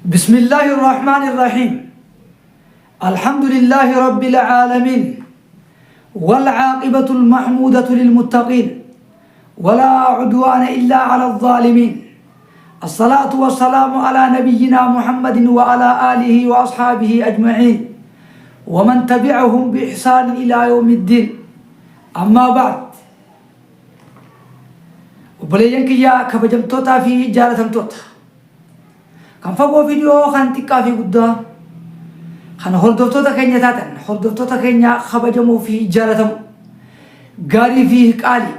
بسم الله الرحمن الرحيم. الحمد لله رب العالمين، والعاقبة المحمودة للمتقين، ولا عدوان إلا على الظالمين. الصلاة والسلام على نبينا محمد وعلى آله وأصحابه أجمعين، ومن تبعهم بإحسان إلى يوم الدين. أما بعد، وبلينك يا كبجمتوتا في جالة توتا kan fagoo video kan xiqqaa fi guddaa kan hordoftoota keenya taatan hordoftoota keenya kabajamoo fi jaalatamu gaarii fi qaalii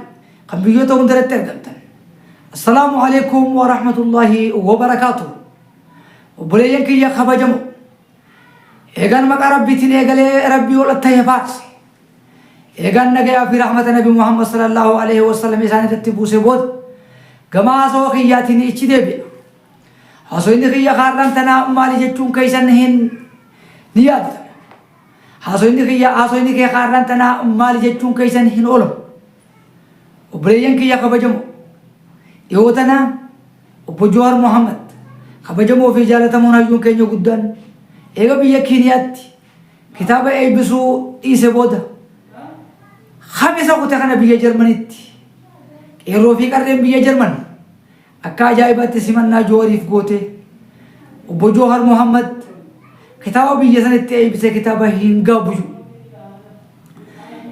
kan biyyoota hundarratti argamtan, assalaamu alaikum wa rahmatullahi wa barakaatuh. obboleeyyan kiyya kabajamoo, eegaan maqaa rabbiitiin eegalee rabbii olatta hefaarse, eegaan nagayaa fi rahmata nabi Muhammad sallallahu alaihi wasallam isaaniirratti buuse booda gama haasawaa kiyyaatiin ichi deebi'a. hasoonni kiyya kaarran tanaa maali jechuun keessan hin ni yaadda. hasoonni kee kaarran tanaa maali jechuun keessan hin oolamu. obboleeyyan kiyya kabajamoo, dhiyoo tanaa obbo Jawaar Muhammad kabajamoo fi jaalatamuun hayyuun keenya guddaan eega biyya Keeniyaatti kitaaba eebbisuu dhiise booda hamisa kute kana biyya Jarmanitti qeerroo fi qarreen biyya Jarman akka ajaa'ibatti simannaa Jawaariif goote. obbo Jawaar Muhammad kitaaba biyya sanitti eebbise kitaaba hin gaabbuju.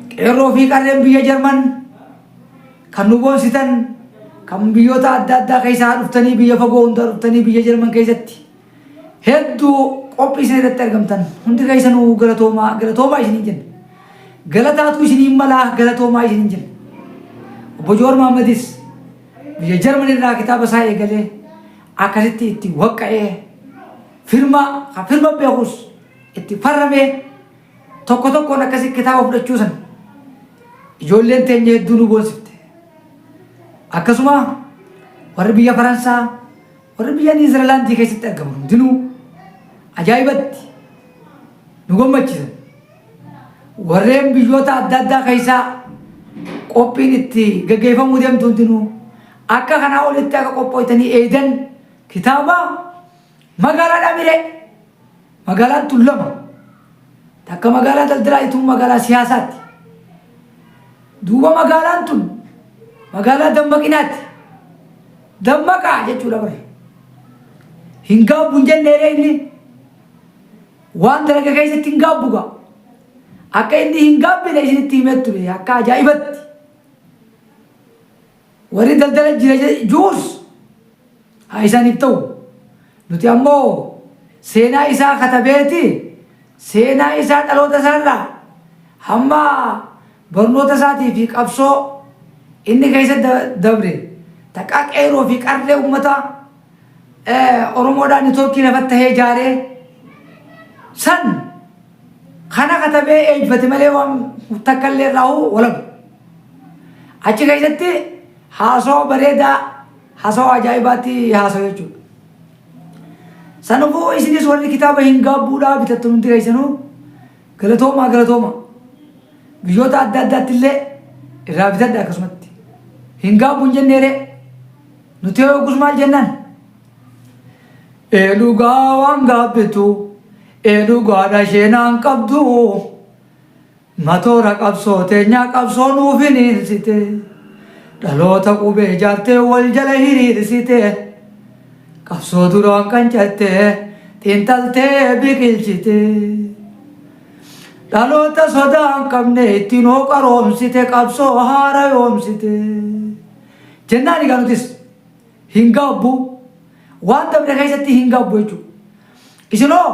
qeerroo fi qarreen biyya Jarman kan nu boonsitan, kan biyyoota adda addaa keessaa dhuftanii biyya fagoo hundaa dhuftanii biyya Jarman keessatti hedduu qophii isin irratti argamtan hundi keessanuu galatoomaa isiniin jenna. galataatu isiniin malaa galatoomaa isiniin jenna. obbo Jawaar Muhammadis biyya Jarman irraa kitaaba isaa eegalee akkasitti itti waqqa'ee firma beekus itti farramee tokko tokkoon akkasi kitaaba fudhachuu san ijoolleen teenya hedduu nu boonsifte. akkasuma warri biyya Faransaa, warri biyya Niizerlaandii keessatti argaman hundinuu ajaa'ibatti nu gammachiisan. warreen biyyoota adda addaa keessaa qophiin itti gaggeeffamuu deemtu hundinuu akka kanaa olitti akka qophooytanii eedan kitaaba magaalaa Dhamiree, magaalaan tun lama, takka magaalaa daldalaa ituun magaalaa siyaasaati. duuba magaalaan tun magaalaa dammaqinaati. dammaqaa jechuudha bare hin gaabbu hin jenneedha. inni waan dalaga keessatti hin gaabbu gaa akka inni hin gaabbine isinitti himet ture akka ajaa'ibatti. warri daldala jira juus haa isaaniif ta'u, nuti ammoo seenaa isaa katabeeti seenaa isaa dhaloota isaarraa hamma barnoota isaatii fi qabsoo inni keessa dabre takka qeerroo fi qarree uummata Oromoodhaan Itoophiyaa lafatti tahee ijaaree san kana katabee eebbate malee waan takka illee irraa walabu. achi keessatti haasawaa bareedaa, haasawaa ajaa'ibaatti haasawaa jechuudha. sanufuu isinis warri kitaaba hin gaabbuudhaa bitattu hundi keessanuu galatoomaa biyyoota adda addaatti illee irraa bitadha. akkasumatti hin gaabbu hin jenneere nuti yookus maal jennaan dhugaa waan gaabbitu dhugaadha isheenaan qabdu matoora qabsoo teenyaa qabsoo nuuf hiriirsite dhaloota qubee ijaartee wal jala hiriirsite qabsoo duraan kan cattee xiinxaltee biqilchite dhaloota sodaa hin qabne ittiin hoo qaroomsite qabsoo haara yoomsite jennaan. egaa nutis hin gaabbu waan dabre keessatti hin gaabbu jechuudha. isinoo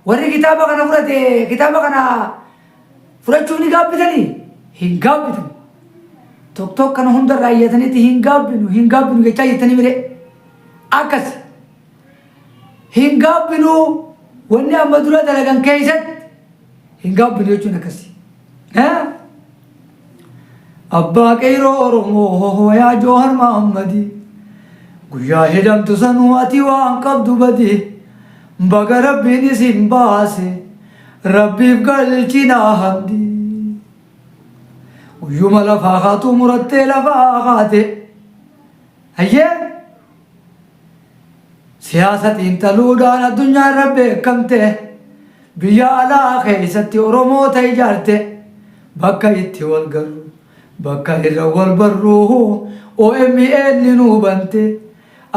warri kitaaba kana fudhate kitaaba kana fudhachuuf ni gaabbitanii hin gaabbitan. tokko kana hundarraa iyyatanitti hin gaabbinu jechaa jettanii mire akkas hin gaabbinu wanni amma dura dalagan keessatti hin gaabbinu jechuun akkasi. abbaa qeerroo Oromoo yaa Jawaar Muhammadi guyyaa hidhamtu sanuu ati waan qabdu badi baga rabbiin isin baase rabbiif galchinaa hamdi. guyyuma lafaa kaatu murattee lafaa kaate hayyee siyaasatiin taluudhaan addunyaa irra beekamte biyya alaa keessatti oromoota ijaarte bakka itti wal garru bakka irra wal barru OMN nu bante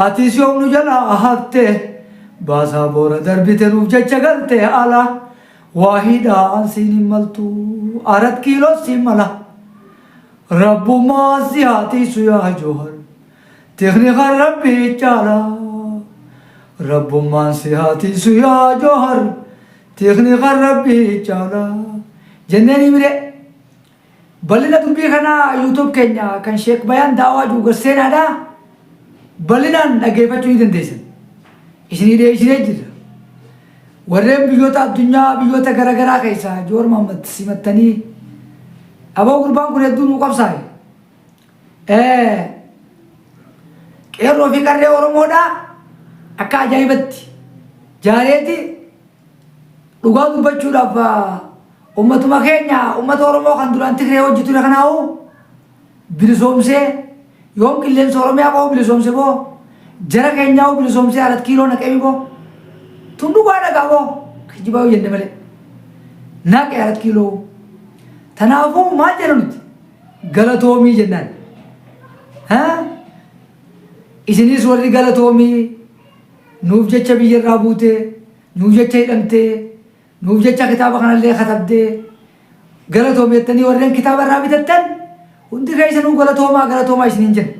atis yoom nu jalaa hafte baasaa boora darbite nuuf jecha galte ala waahiidhaan siin hin maltu 4 kiiloo siin mala rabbummaa si haatiisu yaa Jawhar tekniikaan rabbii caala rabbummaan si haatiisu yaa Jawhar tekniikaan rabbii caala jenneen himire bal'ina dubbii kanaa YouTube keenya kan Sheek Bayaan Daawaa Juugar seenaadhaa bal'inaan dhaggeeffachuu ni dandeessan isinii dhiyeessinee jirra warreen biyyoota addunyaa biyyoota garaagaraa keessaa Jowaar Mohaammed simattanii aboo gurbaan kun hedduu nu qabsaa'e qeerroo fi qarree Oromoodhaa akka ajaa'ibatti jaareeti dhugaa dubbachuudhaaf ummatuma keenya ummata Oromoo kan duraan Tigree hojjetu kanaa'u bilisoomsee yoom qilleensa Oromiyaa boo bilisoomse boo jara keenyaa bilisoomsee 4 kiiloo naqeemi boo tun dhugaa dhagaa boo kijibaa jenne malee naqe 4 kiiloo tanaafuu maal jedhu nuti galatoomii jennaan isinis warri galatoomii nuuf jecha biyyarraa buutee nuuf jecha hidhamtee nuuf jecha kitaaba kanallee katabdee galatoomii jettanii warreen kitaaba irraa bitattan hundi keessanuu galatoomaa isiniin jenna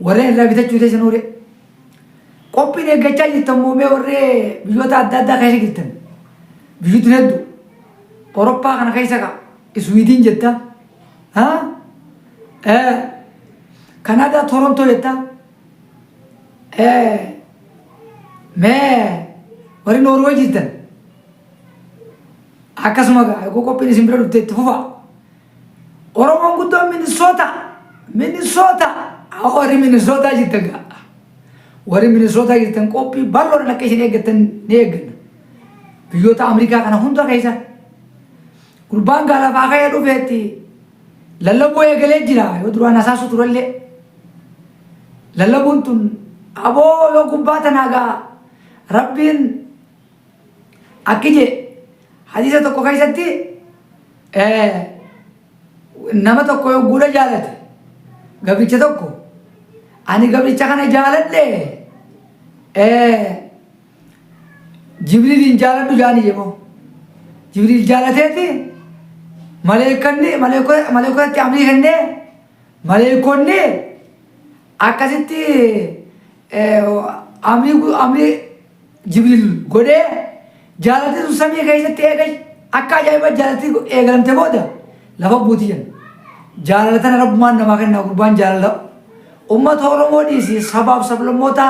warreen irraa bitachuu teessan hoore qophiin eeggachaa jirtan moomee warree biyyoota adda addaa keessa jirtan biyyootni hedduu Awurooppaa kana keessa ka Iswiidin jetta Kanaadaa Torontoo jetta mee warri Noorwee jirtan akkasuma qophiin isin bira dhuftee itti fufa Oromoon guddoon Minnesota warri Minnesota jirtan warri Minnesota jirtan qophii bal'oodhaan akka isin eeggattan ni eegganna biyyoota Ameerikaa kana hunda keessa gurbaan gaalafaa ka'ee dhufeetti lallabuu eegalee jira yoo duraan asaasu turallee lallabuun tun aboo yoo gubbaa tanaagaa rabbiin akkije hadiisa tokko keessatti nama tokko yoo guudha jaalate gabricha tokko ani gabricha kana jaaladhe Jibriiliin jaaladhu jaani jemo Jibriil jaalateeti maleekotatti amrii kennee maleekonni akkasitti amrii Jibriil godhee jaalate sun samii keessatti eegash akka ajaa'iba jaalatti eegalamte booda lafa buutii jenna jaalatana rabbumaan namaa kennaa gurbaan jaalala ummata Oromoo dhiisi sabaaf sablammoota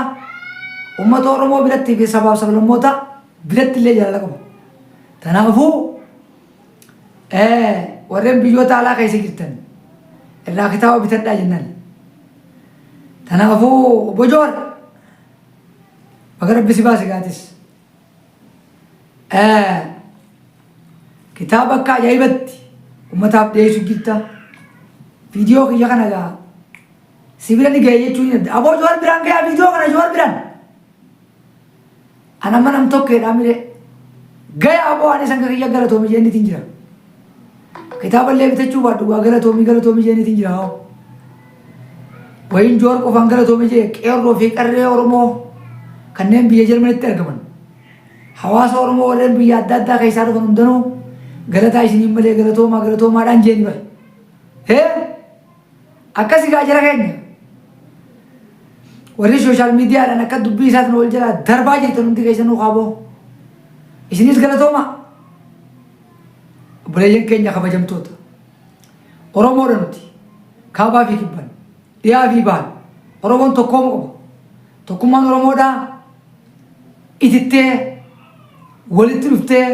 ummata Oromoo biratti fi sabaaf sablammoota biratti illee jaalala qaba tanaafuu warreen biyyoota alaa keessa jirtan irraa kitaaba bitadhaa jennaan tanaafuu obbo Jowaar baga rabbi si baase gaatis kitaaba akka ajaa'ibatti ummataaf dhiyeessu jirta viidiyoo kiyya kana gaa sibira ni ga'e jechuu ni danda'a aboo Jowaar biraan ga'aa viidiyoo kana Jowaar biraan anamma nam tokkeedhaa mire ga'e aboo ani san kiyya galatoomii jennitiin jira kitaaba illee bitachuu baadhu gaa galatoomii jennitiin jira wayin Jowaar qofaan galatoomii jee qeerroo fi qarree Oromoo kanneen biyya Jarmanitti argaman hawaasa Oromoo warreen biyya adda addaa keessaa dhufan hundanuu galataa isiniin malee galatoomaadhaan jeeni bare akkasi gaa jara keenya warri sooshaal miidiyaadhaan akka dubbii isaatiin wal jalaa darbaa jirtan hundi keessanuu qaaboo isinis galatooma obboleeyyan keenya kabajamtoota Oromoodha nuti kaabaa fi kibban dhiyaa fi bahan Oromoon tokkooma qaba tokkummaan Oromoodhaa itittee walitti dhuftee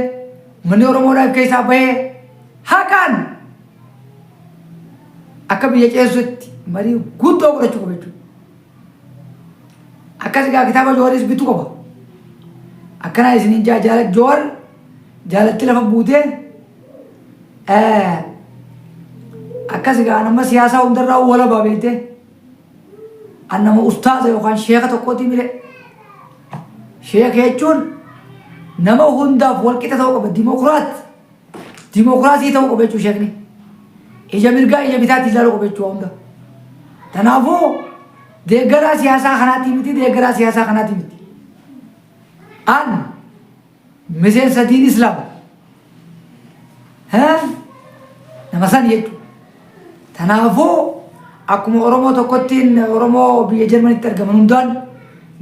manni Oromoodhaaf keessaa bahee haqaan akka biyya ceessutti marii guddoo godhachuu qaba jechuudha akkas gaa kitaaba Jawaaris bituu qaba akkanaa isiniin Jawaar jaalatti lafa buutee akkas gaa nama siyaasaa hundarraa wala baabeete an nama ustaaza yookaan sheeka tokkooti mire sheek jechuun nama hundaaf walqixa ta'uu qaba dimokiraasii ta'uu qaba jechuu sheekni ija mirgaa ija bitaatti ilaaluu qaba jechuu hunda kanaafuu deeggaraa siyaasaa kanaatti miti deeggaraa siyaasaa kanaatti miti an miseensa diin islaam nama san jechuu kanaafuu akkuma oromoo tokkottiin oromoo biyya jarmanitti argaman hundaan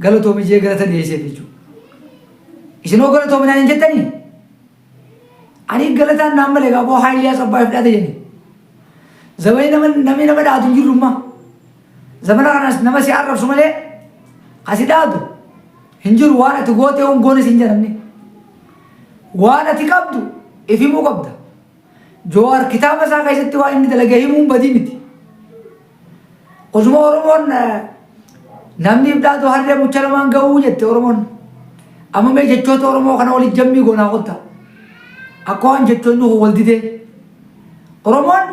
galatoomii jee galata dhiyeesseef jechuudha. Isinoo galatoominaan hin jettanii ani galataan naan malee gaaboo haayiliyaa sabbaa fudhate jenni. Zamani namni nama dhaatu hin jirrummaa. Zamana kanas nama si arrabsu malee asi dhaatu hin jiru waan ati gootee hin goone si hin jedhamne. Waan ati qabdu if himuu qabda. Jowaar kitaaba isaa keessatti waan inni dalagee himuun badii miti. Osuma Oromoon namni ibdaatu harree mucha lamaan ga'uu jette Oromoon. Amma mee jechoota Oromoo kana waliin jammii goonaa qotta. Akka waan jechoonni wal didee. Oromoon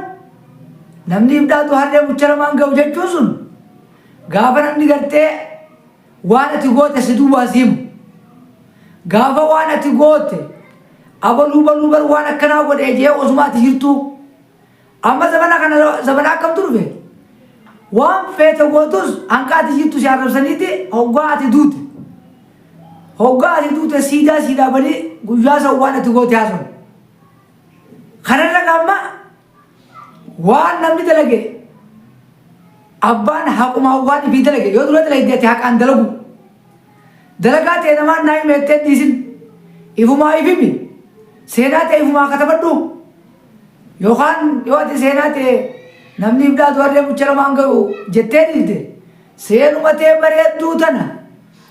namni ibdaatu harree mucha lamaan ga'u jechuun sun gaafa namni gartee waan ati goote si duubaa si himu. Gaafa waan ati goote abaluu bar waan akkanaa godhee jee osuma ati jirtu. Amma zamana akkam turbe. Waan feete gootus hanqa ati jirtu si arrabsaniiti hoggaa ati duute. Hoggaa ati duute siidaa banii guyyaa san waan ati goote haasa'u. Kanarra gamma waan namni dalage abbaan haqumaa waan ifii dalage yoo dura dalage ati haqaan dalagu. Dalagaa ta'e namaan naa himeettee dhiisin ifumaa ifimi seenaa ta'e ifumaa katabadhu yookaan yoo ati seenaa ta'e namni ibdaatu harree mucha lamaan ga'u jettee dhiifte seenuma ta'e bareedduu tana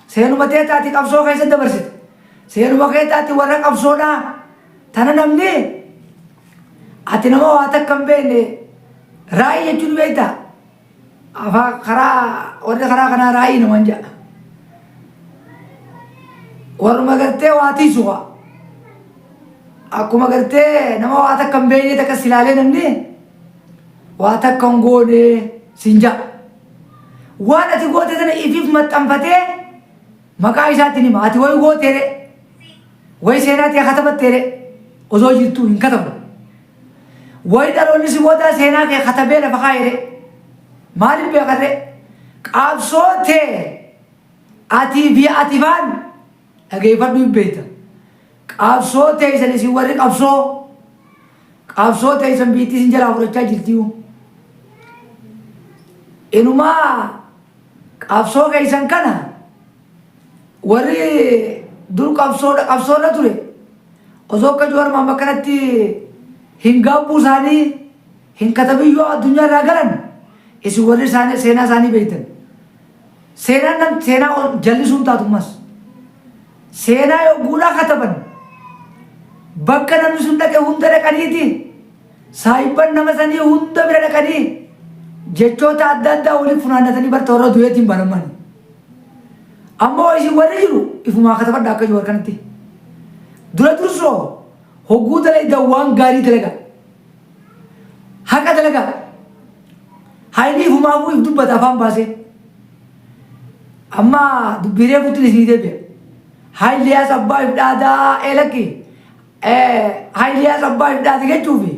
seenuma ta'e taati qabsoo keessa dabarsite seenuma kee taati warra qabsoodhaa tana namni ati nama waa takka hin beekne raayii jechuun beektaa afaan warri karaa kanaa raayii naman jedha warruma gartee waa tiisuqa akkuma gartee nama waa takka hin beekne takka silaalee namni waa takka hin goone sinja waan ati goote sana ifiif maxxanfatee maqaa isaatiin hima ati wayi gooteere wayi seenaa ta'e katabatteere osoo jirtu hin katabu wayi dhaloonni si boodaa seenaa kee katabee lafa kaayere maaliif beekarre qabsoo ta'e atii fi ati faan dhageeffadhu hin beekta qabsoo ta'e isan isin warri qabsoo ta'e isan biittii isin jalaa fudhachaa jirtiyu inumaa qabsoo keessan kana warri dur qabsoorra ture osoo akka Jowaar Mohammad kanatti hin gaabbuu isaanii hin katabiyyoo addunyaa irraa galan isin warri seenaa isaanii beektan seenaa jallisuun taatummas seenaa yogguudhaa kataban bakka namni sun dhaqe hunda dhaqaniiti saayibban nama sanii hunda bira dhaqanii jechoota adda addaa waliin funaannatanii barta warra du'eetiin banamani. Ammoo isin warri jiru ifumaa katabadha akka Jowaar kanatti. Dura dursoo hogguu dalagaa waan gaarii dalagaa. Haqa dalagaa. Hayni ifumaafuu if dubbata afaan baasee. Amma dubbiiree kutuun isinii deebi'a. Hayiliyaas abbaa if dhaadaa eelakki. Hayiliyaas abbaa if dhaate jechuufi.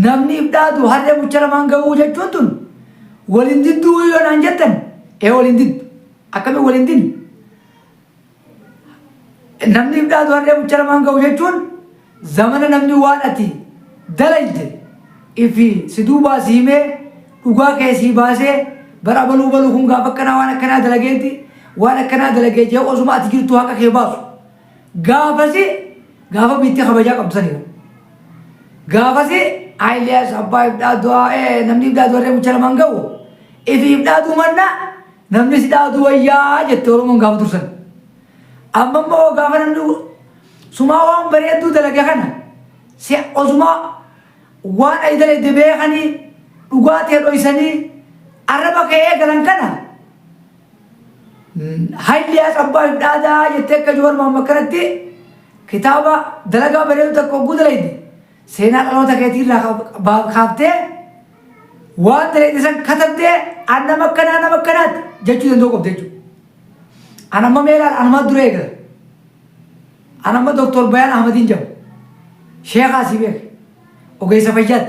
Namni if dhaatu harree mucha lamaan ga'uu jechuun tun waliin didduu yoo naan jettan waliin diddu akkami waliin diddu namni if dhaatu harree mucha lamaan ga'uu jechuun zamana namni waan ati dalayte ifi si duubaa si himee dhugaa kee si baasee bara baluu kun gaafa akkanaa waan akkanaa dalageetti waan akkanaa dalagee jee osuma ati jirtu haqa kee baasu gaafa biitti kabajaa qabsaniidha gaafasi Hayiliyaas abbaa if dhaatu namni if dhaatu harree mucha lamaan ga'u ifi if dhaatu manna namni si dhaatu wayyaa jette Oromoon gaafa tursan amma immoo gaafa namni sumaa waan bareedduu dalage kana si osuma waan ay dalagde beekanii dhugaa ta'e dhoysanii arraba ka'ee galan kana Hayiliyaas abbaa if dhaataa jettee akka Jowaar Mohammad kanatti kitaaba dalagaa bareedu takka hogguu dalagde seenaa dhaloota keetii irraa kaaftee waan dalagde san katabdee nama akkanaatti jechuu danda'u qabda jechuudha. أنا ما ميلان أنا ما دريغ أنا ما دكتور بيان أحمدين جم شيخ عسيبك وقيس فجات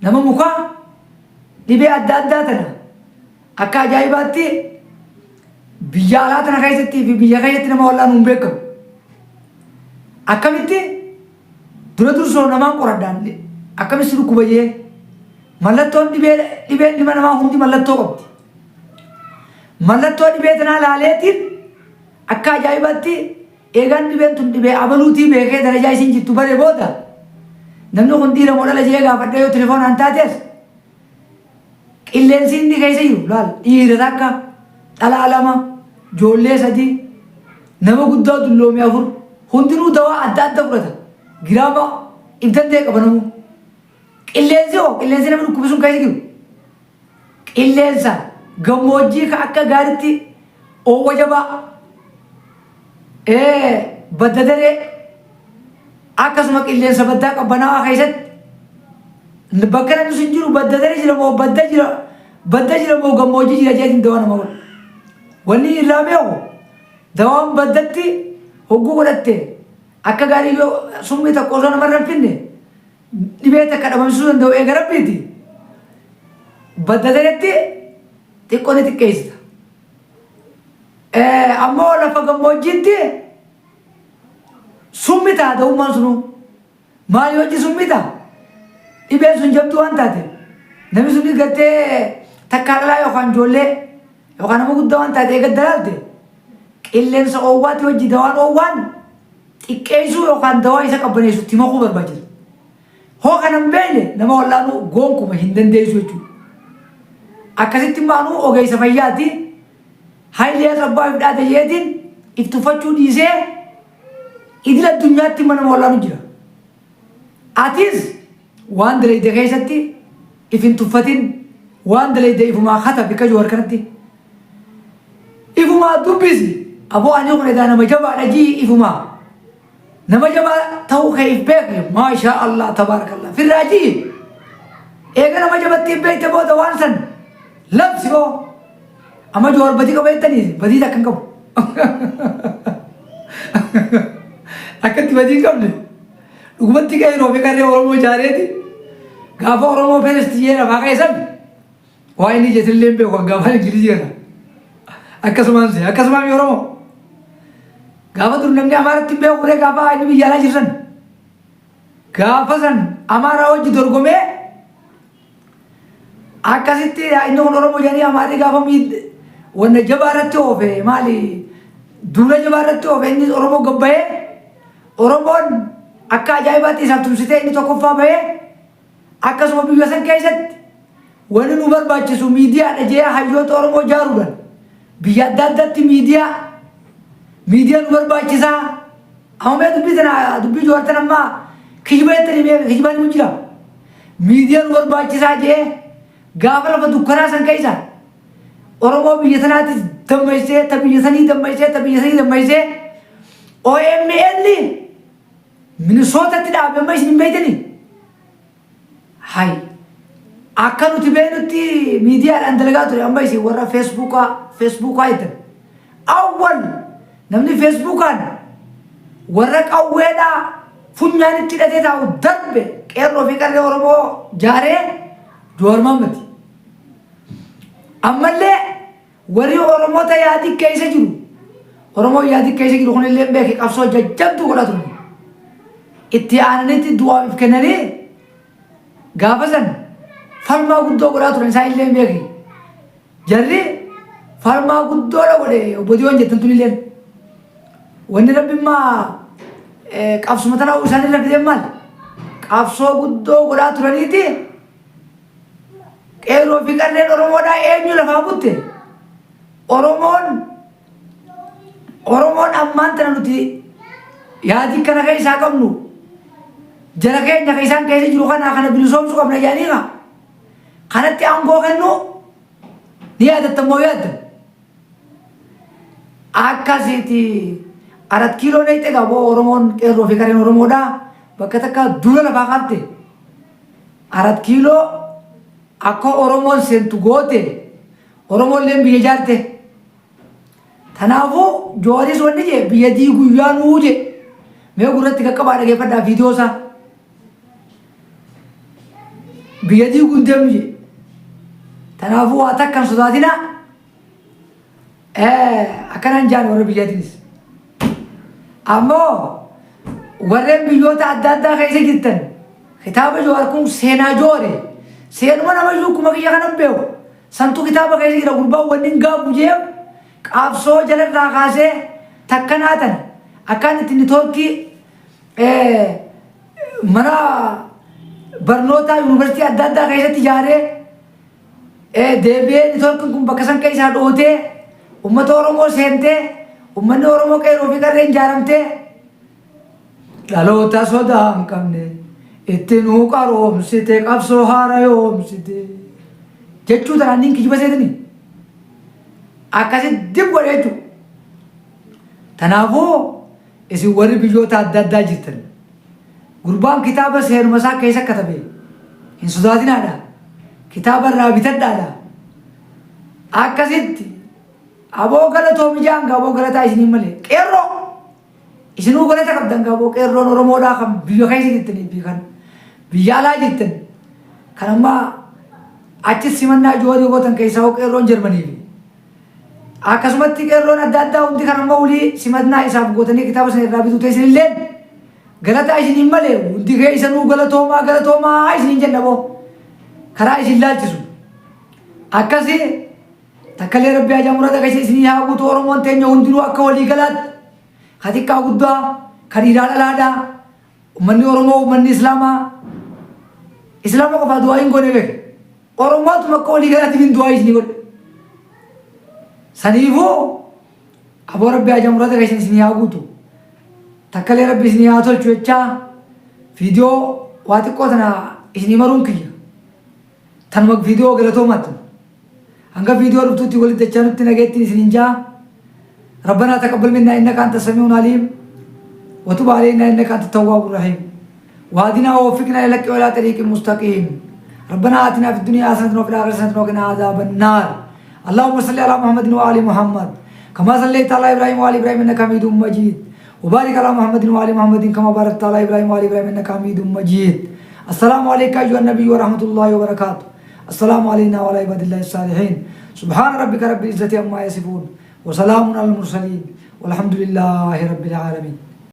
نما مكا دبي أداتنا أكا جايباتي بيجالاتنا كيستي في بيجاكيتنا ما والله نمبكم أكا متي درا سو نما قردان أكا مسلو كوباية ملتون دبي لما نما هم ملتو قبض ملتو دبي تنا لاليتين أكا جايباتي إيغان دبي تون دبي أبلوتي بيكي درجاي سنجي تبالي بودا نمنو خنديرا مولا لجيغا فرديو تليفون أنتاتيس قلنسين دي كيسا يو لال إيرا داكا تلا علامة جولي سدي نما قدو دلومي أفر هندنو دوا أدى أدى فرطا گراما إبتن ديك أبنمو قلنسي هو قلنسي نمنو كبسون كيسا يو قلنسا گموجي کا أكا غارتي أو وجبا بددري akkasuma qilleensa baddaa qabbanaa'aa keessatti bakka namni sun jiru badda jira moo gammoojjii jira jeetiin dawaa nama godha wanni irraa beeku dawaan baddatti hogguu godhatte akka gaarii yoo summii tokko osoo namarra hin finne dhibee takka dhabamsiisuu danda'u eega rabbiiti badda dareetti xiqqoon xiqqeessita ammoo lafa gammoojjiitti summita da'ummaan sunu maali wajji summita dhibeen sun jabduu waan taate namni suni gartee takkaa dhalaa yookaan ijoollee yookaan nama guddaa waan taate eega dalaalte qilleensa oowwaati wajji dawaan oowwaan xiqqeessuu yookaan dawaa isa qabbaneessutti makuu barbaachisa hoo kanan beekne nama wallaanuu goonkuma hin dandeessu jechuudha akkasitti maanuu ogeessa fayyaati haayilee sabbaa fi dhaate jeetiin iftufachuu dhiisee idil addunyaatti mana moolaanu jira atis waan dalayde keessatti ifin tuffatin waan dalayde ifumaa khata bika joor kanatti ifumaa dubbisi aboo ani kun edaa nama jabaa dhajii ifumaa nama jabaa ta'uu keef beekne maashaa Allah tabaarakallah firraajii eega nama jabatti beekte booda waan san labsi boo amma joor badii qabeettanii badii takkan qabu akkatti badii qabne dhugumatti ga'e roobe qarree Oromoo jaareeti gaafa Oromoo feesti jee lafaa keessan waa inni jetillee hin beeku gaafa Ingilizii kana akkasumaan Oromoo gaafa dur namni Amaaratti hin beeku ture gaafa inni biyya alaa jirsan gaafa san Amaaraa hojii dorgomee akkasitti inni kun Oromoo jedhanii Amaarri gaafa wanna jabaa irratti oofe maali duula jabaa irratti oofe inni Oromoo gabbayee Oromoon akka ajaa'ibaatti isaaf tumsitee inni tokkoffaa bahee akkasuma biyya san keessatti wanni nu barbaachisu miidiyaadha jee hayyoota Oromoo jaaruudhaan biyya adda addaatti miidiyaa nu barbaachisaa amma dubbii joortan ammaa kijiba jettanii beeka kijibaan himu jira miidiyaa nu barbaachisaa jee gaafa lafa dukkanaa san keessa Oromoo biyya sanaatti dammaysee ta biyya sanii dammaysee OMN Minnesotatti dhaabe amma isin hin beeytanii hay akka nuti beenutti miidiyaadhaan dalagaa ture amma isin warra feesbuukaa jettan awwal namni feesbuukaan warra qawweedhaa funyaanitti hidhatee taa'u darbe qeerroo fi qarree Oromoo jaaree Jowaar Mohaammadi ammallee warri Oromoota yaadii keessa jiru Oromoo yaadii keessa jiru kunillee beeke qabsoo jajjabduu godhaa ture itti aananitti du'aaf kennanii gaafa san falmaa guddoo godhaa turan isaan illee beeke jarri falmaa guddoodha godhe obbodiiwwan jettan tun illeen wanni rabbimmaa qabsuma tanaa isaan irra fideen maal qabsoo guddoo godhaa turaniiti qeerroo fi qarreen Oromoodhaa eenyu lafaa butte Oromoon ammaan tana nuti yaadii kana keessaa qabnu jara keenya ka isaan keessa jiru kana bilisoomsuu qabna jedhanii kanatti aangoo kennu ni yaadattan moo yaaddan akkasiiti 4 kiiloo neeyte qaboo Oromoon qeerroo fi qarreen Oromoodhaa bakka takka dura lafaa qabte 4 kiiloo akka Oromoon seentu goote Oromoon leen biyya jaarte Tanaafuu Jawaaris wanni jee biyya diiguu yaanuu jee mee gurratti qaqqabaa dhageeffadhaa viidiyoo isaa biyya diiguu hin deemnu jee tanaafuu waa takkan sodaatinaa akkanaan jaan warra biyyatiinis ammoo warreen biyyoota adda addaa keessa jirtan kitaaba Jawaar kun seenaa joore seenuma nama kuma kiyya kanan beeku santu kitaaba keessa jira gurbaan wanni hin gaabu jee qaabsoo jalarraa kaasee takkanaatan akkaan itti nitoorkii mana barnoota yuunivarsiitii adda addaa keessatti ijaaree deebi'ee nitoorkiin kun bakka san keessaa dhootee ummata Oromoo seentee ummanni Oromoo qeerroo fi qarreen ijaaramtee dhaloota sodaa hin qabne itti nuu qaroomsite qabsoo haara yoomsite jechuu tanaan niin kijiba seetanii akkasitti dib godhe jechuudha. Tanaafuu isin warri biyyoota adda addaa jirtan gurbaan kitaaba seenuma isaa keessa katabe hin sodaatinaadha kitaaba irraa bitadhaadha akkasitti aboo galatoomi jaan gaaboo galataa isiniin malee qeerroo isinuu galata qabdan gaaboo qeerroon Oromoodhaa kan biyya keessa jirtanii fi kan biyya alaa jirtan kan ammaa achis simannaa Jawaarii gootan keessaa qeerroon Jarmanii fi akkasumatti qeerroon adda addaa hundi kan amma ulii simannaa isaaf gootanii kitaaba sana irraa bituu teessinillee galataa isiniin malee hundi kee isanuu galatoomaa isiniin jenna boo karaa isin laalchisu akkasii takkalee rabbi ajaamurata keessa isinii haa guutuu Oromoon teenya hundinuu akka walii galaatti ka xiqqaa guddaa ka dhiiraa dhalaadhaa ummanni Oromoo ummanni Islaama qofaa du'aa hin goone beeke Oromootuma akka walii galaatti hin du'aa isinii godhe saniifuu aboo rabbi ajaamurata keessa isinii haa guutuu takkalee rabbi isinii haa tolchu jechaa viidiyoo waa xiqqoo tana isinii maruun kiyya tanuma viidiyoo galatoomaatti hanga viidiyoo dhuftuutti walitti dachaa nutti nageettiin isiniin jaa ربنا تقبل منا انك انت السميع العليم وتب علينا انك انت التواب الرحيم وهدنا ووفقنا الى ولا طريق مستقيم ربنا آتنا في الدنيا حسنة وفي الآخرة حسنة وقنا عذاب النار اللهم صل على محمد وآل محمد كما صليت على إبراهيم وآل إبراهيم إنك حميد مجيد وبارك على محمد وآل محمد كما باركت على إبراهيم وآل إبراهيم إنك حميد مجيد السلام عليك أيها النبي ورحمة الله وبركاته السلام علينا وعلى عباد الله الصالحين سبحان ربك رب العزة عما يصفون وسلام على المرسلين والحمد لله رب العالمين